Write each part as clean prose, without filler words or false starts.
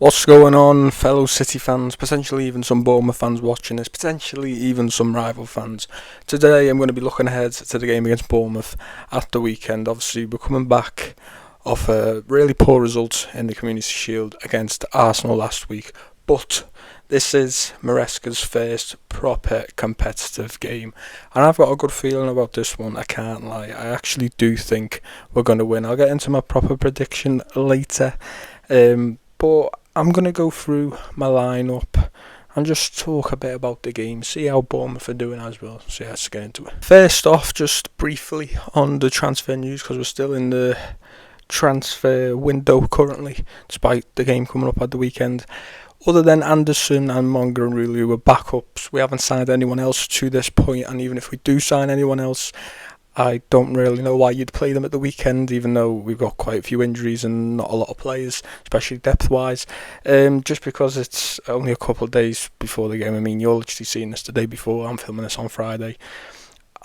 What's going on, fellow City fans, potentially even some Bournemouth fans watching this, potentially even some rival fans. Today I'm going to be looking ahead to the game against Bournemouth at the weekend. Obviously we're coming back off a really poor result in the Community Shield against Arsenal last week, but this is Maresca's first proper competitive game, and I've got a good feeling about this one, I can't lie. I actually do think we're going to win. I'll get into my proper prediction later, but I'm going to go through my lineup and just talk a bit about the game, see how Bournemouth are doing as well. So yeah, let's get into it. First off, just briefly on the transfer news, because we're still in the transfer window currently, despite the game coming up at the weekend. Other than Anderson and Monger and Rulu, who are backups, we haven't signed anyone else to this point, and even if we do sign anyone else, I don't really know why you'd play them at the weekend, even though we've got quite a few injuries and not a lot of players, especially depth-wise. Just because it's only a couple of days before the game. I mean, you're literally seeing this the day before. I'm filming this on Friday.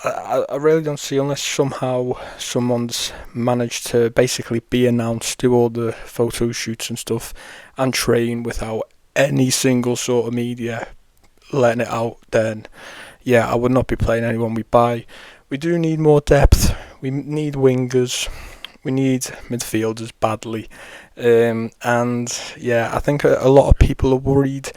I really don't see, unless somehow someone's managed to basically be announced, do all the photo shoots and stuff, and train without any single sort of media letting it out, then yeah, I would not be playing anyone we buy. We do need more depth, we need wingers, we need midfielders badly, and yeah, I think a lot of people are worried.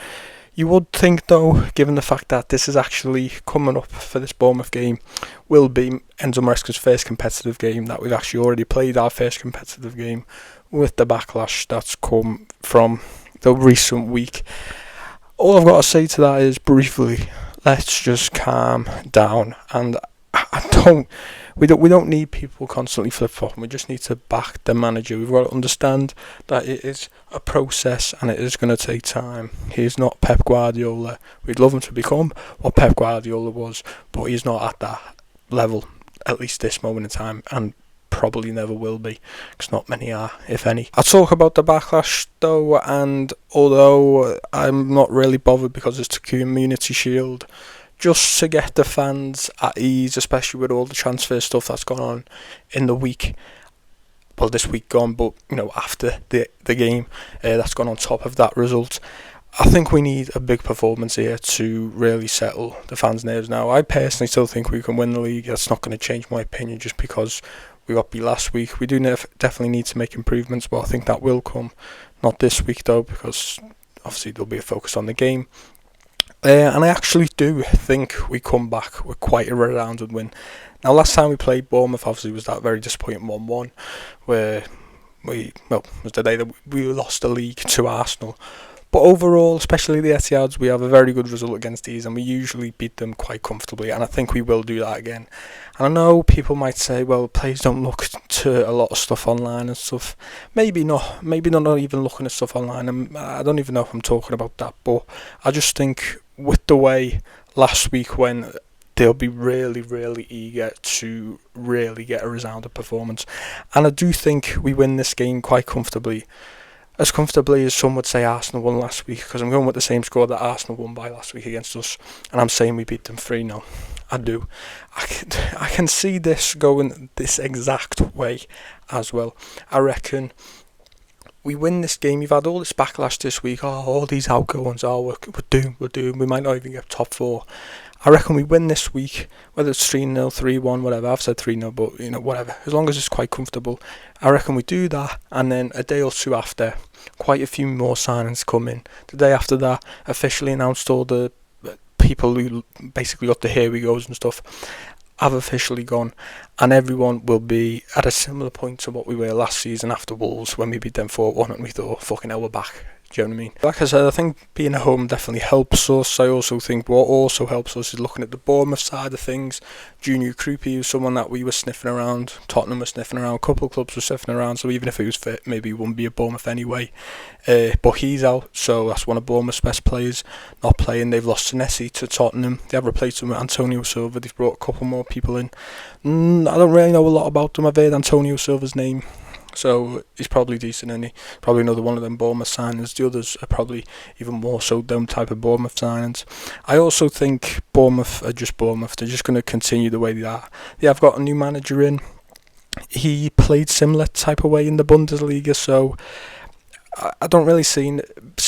You would think though, given the fact that this is actually coming up for this Bournemouth game, will be Enzo Maresca's first competitive game, that we've actually already played our first competitive game with the backlash that's come from the recent week. All I've got to say to that is, briefly, let's just calm down, and we don't need people constantly flip-flopping. We just need to back the manager. We've got to understand that it is a process and it is going to take time. He's not Pep Guardiola. We'd love him to become what Pep Guardiola was, but he's not at that level, at least this moment in time, and probably never will be, because not many are, if any. I'll talk about the backlash though, and although I'm not really bothered because it's the Community Shield, just to get the fans at ease, especially with all the transfer stuff that's gone on in the week. Well, this week gone, but after the game, that's gone on top of that result. I think we need a big performance here to really settle the fans' nerves. Now, I personally still think we can win the league. That's not going to change my opinion just because we got beat last week. We do definitely need to make improvements, but I think that will come. Not this week though, because obviously there'll be a focus on the game. And I actually do think we come back with quite a resounding win. Now, last time we played Bournemouth, obviously, was that very disappointing 1-1, where it was the day that we lost the league to Arsenal. But overall, especially the Etihads, we have a very good result against these, and we usually beat them quite comfortably, and I think we will do that again. And I know people might say, well, players don't look to a lot of stuff online and stuff. Maybe not. Maybe they're not even looking at stuff online, and I don't even know if I'm talking about that, but I just think with the way last week went, they'll be really, really eager to really get a resounding performance. And I do think we win this game quite comfortably. As comfortably as some would say Arsenal won last week, because I'm going with the same score that Arsenal won by last week against us, and I'm saying we beat them 3-0. I do. I can see this going this exact way as well. I reckon we win this game. You've had all this backlash this week. All these outgoings. We're doomed. We might not even get top 4. I reckon we win this week, whether it's 3-0, 3-1, whatever. I've said 3-0, but whatever. As long as it's quite comfortable. I reckon we do that, and then a day or two after, quite a few more signings come in. The day after that, officially announced all the people who basically got the here we goes and stuff have officially gone, and everyone will be at a similar point to what we were last season after Wolves when we beat them 4-1 and we thought, fucking hell, we're back. Do you know what I mean? Like I said, I think being at home definitely helps us. I also think what also helps us is looking at the Bournemouth side of things. Junior Krupi was someone that we were sniffing around. Tottenham was sniffing around. A couple of clubs were sniffing around. So even if he was fit, maybe he wouldn't be a Bournemouth anyway. But he's out, so that's one of Bournemouth's best players not playing. They've lost Senesi to Tottenham. They have replaced him with Antonio Silva. They've brought a couple more people in. I don't really know a lot about them. I've heard Antonio Silva's name, so he's probably decent, and he probably another one of them Bournemouth signings. The others are probably even more so them type of Bournemouth signings. I also think Bournemouth are just Bournemouth. They're just going to continue the way they are. They have got a new manager in. He played similar type of way in the Bundesliga, so I don't really see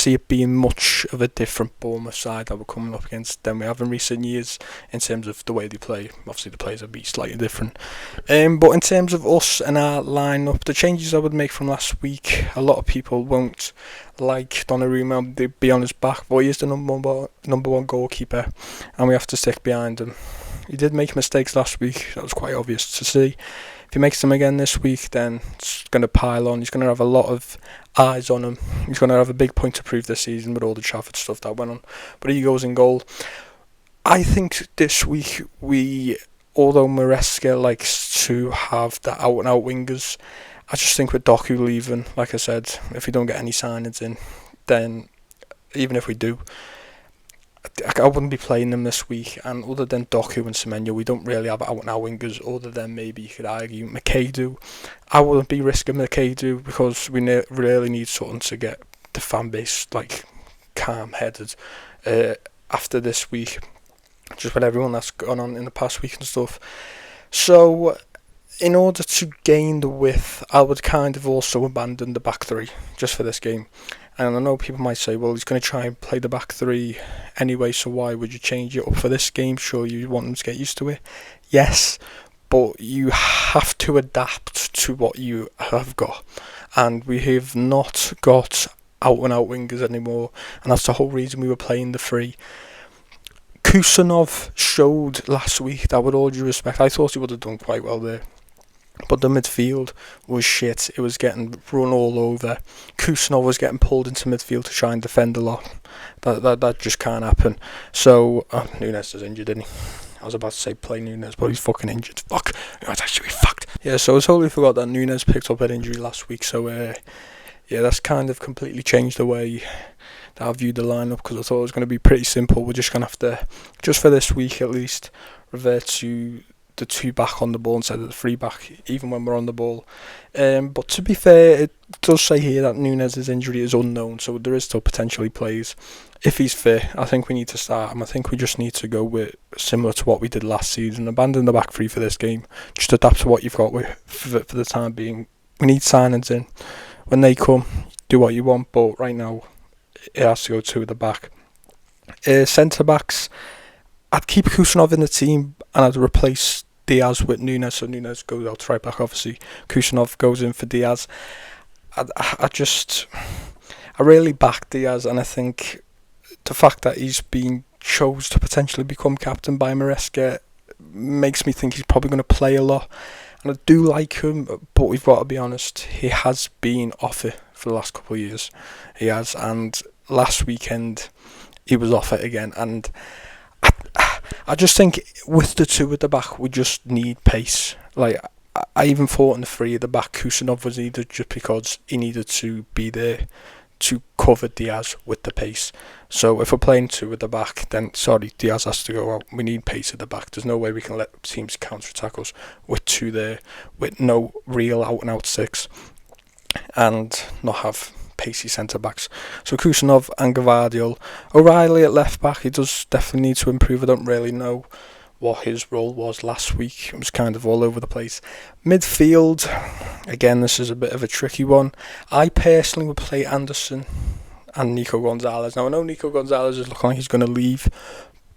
it being much of a different Bournemouth side that we're coming up against than we have in recent years in terms of the way they play. Obviously, the players will be slightly different. But in terms of us and our lineup, the changes I would make from last week, a lot of people won't like Donnarumma. They'd be on his back, but he is the number one goalkeeper, and we have to stick behind him. He did make mistakes last week. That was quite obvious to see. If he makes them again this week, then it's going to pile on. He's going to have a lot of eyes on him. He's going to have a big point to prove this season with all the Trafford stuff that went on. But he goes in goal. I think this week although Maresca likes to have the out-and-out wingers, I just think with Doku leaving, like I said, if we don't get any signings in, then even if we do, I wouldn't be playing them this week. And other than Doku and Semenyo, we don't really have out-and-out wingers other than maybe you could argue McAdoo. I wouldn't be risking McAdoo because we really need something to get the fan base like calm-headed after this week, just with everyone that's gone on in the past week and stuff. So in order to gain the width, I would kind of also abandon the back three just for this game. And I know people might say, well, he's going to try and play the back three anyway, so why would you change it up for this game? Sure, you want them to get used to it. Yes, but you have to adapt to what you have got. And we have not got out-and-out wingers anymore, and that's the whole reason we were playing the three. Kusanov showed last week that, with all due respect, I thought he would have done quite well there. But the midfield was shit. It was getting run all over. Kusanov was getting pulled into midfield to try and defend a lot. That just can't happen. So, Nunes is injured, isn't he? I was about to say play Nunes, but he's fucking injured. Fuck. That's actually fucked. Yeah, so I totally forgot that Nunes picked up an injury last week. So, yeah, that's kind of completely changed the way that I viewed the lineup, because I thought it was going to be pretty simple. We're just going to have to, just for this week at least, revert to the two back on the ball instead of the three back, even when we're on the ball. But to be fair, it does say here that Nunes' injury is unknown, so there is still potentially plays. If he's fit, I think we need to start him. I think we just need to go with similar to what we did last season. Abandon the back three for this game. Just adapt to what you've got for the time being. We need signings in. When they come, do what you want, but right now it has to go two at the back. Centre backs, I'd keep Kusanov in the team and I'd replace Diaz with Nunes. So Nunes goes out right back, obviously. Kusanov goes in for Diaz. I really back Diaz, and I think the fact that he's been chose to potentially become captain by Maresca makes me think he's probably going to play a lot. And I do like him, but we've got to be honest, he has been off it for the last couple of years. He has, and last weekend he was off it again. And I just think with the two at the back, we just need pace. Like, I even thought in the three at the back, Kusanov was needed just because he needed to be there to cover Diaz with the pace. So if we're playing two at the back, then sorry, Diaz has to go out. We need pace at the back. There's no way we can let teams counter-attack us with two there, with no real out-and-out six, and not have pacey centre-backs. So Kusanov and Gvardiol. O'Reilly at left-back, he does definitely need to improve. I don't really know what his role was last week. It was kind of all over the place. Midfield, again, this is a bit of a tricky one. I personally would play Anderson and Nico Gonzalez. Now, I know Nico Gonzalez is looking like he's going to leave,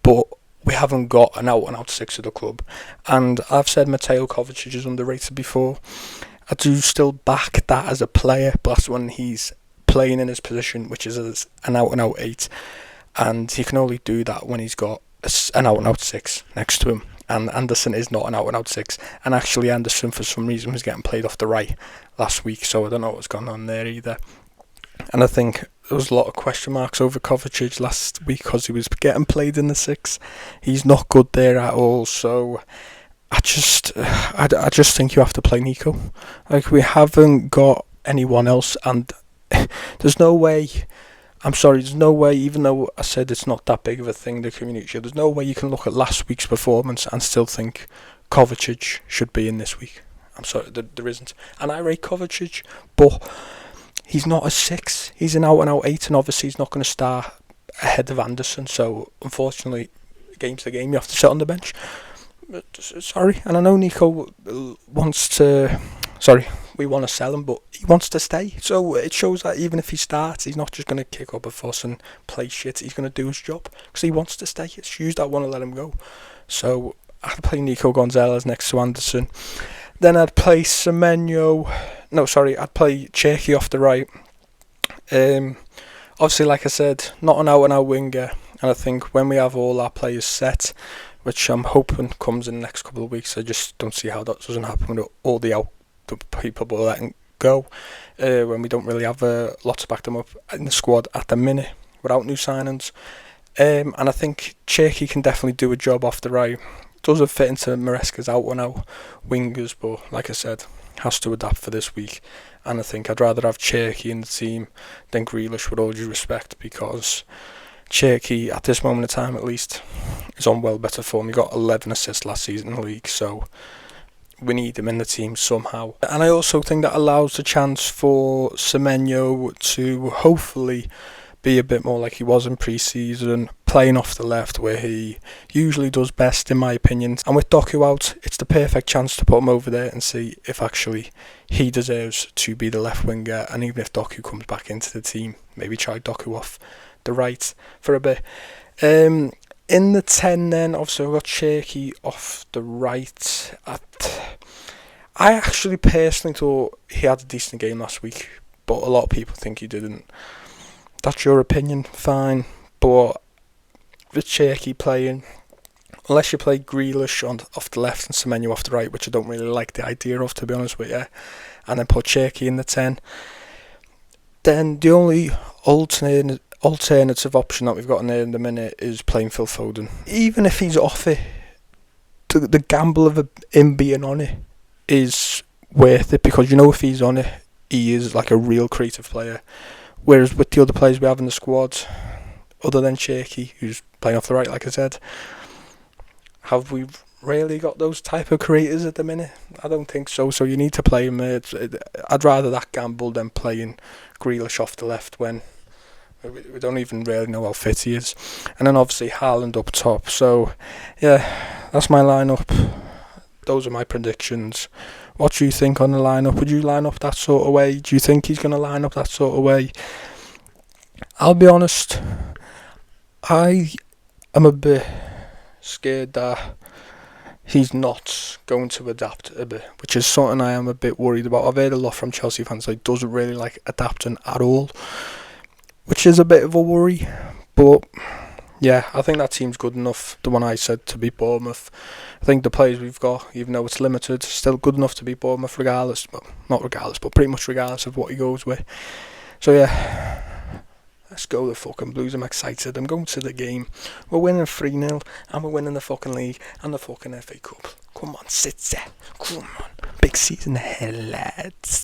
but we haven't got an out-and-out six at the club. And I've said Mateo Kovacic is underrated before. I do still back that as a player, but that's when he's playing in his position, which is as an out-and-out 8. And he can only do that when he's got an out-and-out 6 next to him. And Anderson is not an out-and-out 6. And actually Anderson, for some reason, was getting played off the right last week, so I don't know what's gone on there either. And I think there was a lot of question marks over Kovacic last week because he was getting played in the 6. He's not good there at all, so I just think you have to play Nico. Like, we haven't got anyone else, and there's no way, even though I said it's not that big of a thing, the community shield, there's no way you can look at last week's performance and still think Kovacic should be in this week. I'm sorry, there isn't. And I rate Kovacic, but he's not a 6. He's an out-and-out 8, and obviously he's not going to start ahead of Anderson. So, unfortunately, game's the game. You have to sit on the bench. Sorry. And I know Nico wants to... Sorry, we want to sell him, but he wants to stay. So it shows that even if he starts, he's not just going to kick up a fuss and play shit. He's going to do his job because he wants to stay. It's Hughes that want to let him go. So I'd play Nico Gonzalez next to Anderson. Then I'd play I'd play Cherky off the right. Obviously, like I said, not an out-and-out winger. And I think when we have all our players set, which I'm hoping comes in the next couple of weeks, I just don't see how that doesn't happen with all the people we're letting go. When we don't really have a lot to back them up in the squad at the minute without new signings. And I think Cherky can definitely do a job off the right. Doesn't fit into Maresca's out-and-out wingers, but like I said, has to adapt for this week. And I think I'd rather have Cherky in the team than Grealish, with all due respect, because Cherky, at this moment in time at least, is on well better form. He got 11 assists last season in the league, so we need him in the team somehow. And I also think that allows the chance for Semenyo to hopefully be a bit more like he was in pre-season, playing off the left where he usually does best, in my opinion. And with Doku out, it's the perfect chance to put him over there and see if actually he deserves to be the left winger. And even if Doku comes back into the team, maybe try Doku off the right for a bit. In the 10 then, obviously I've got Cherky off the right. I actually personally thought he had a decent game last week, but a lot of people think he didn't. That's your opinion, fine. But with Cherky playing, unless you play Grealish off the left and Semenyo off the right, which I don't really like the idea of, to be honest with you, and then put Cherky in the 10, then the only alternative option that we've got in there in the minute is playing Phil Foden. Even if he's off it, the gamble of him being on it is worth it, because you know if he's on it, he is like a real creative player. Whereas with the other players we have in the squad, other than Cherky, who's playing off the right, like I said, have we really got those type of creators at the minute? I don't think so. So you need to play him. I'd rather that gamble than playing Grealish off the left when we don't even really know how fit he is. And then obviously Haaland up top. So yeah, that's my lineup. Those are my predictions. What do you think on the lineup? Would you line up that sort of way? Do you think he's going to line up that sort of way? I'll be honest, I am a bit scared that he's not going to adapt a bit, which is something I am a bit worried about. I've heard a lot from Chelsea fans that he doesn't really like adapting at all, which is a bit of a worry. But yeah, I think that team's good enough, the one I said, to beat Bournemouth. I think the players we've got, even though it's limited, still good enough to beat Bournemouth regardless. Well, not regardless, but pretty much regardless of what he goes with. So yeah, let's go the fucking Blues. I'm excited. I'm going to the game. We're winning 3-0, and we're winning the fucking league and the fucking FA Cup. Come on, City. Come on. Big season ahead, lads.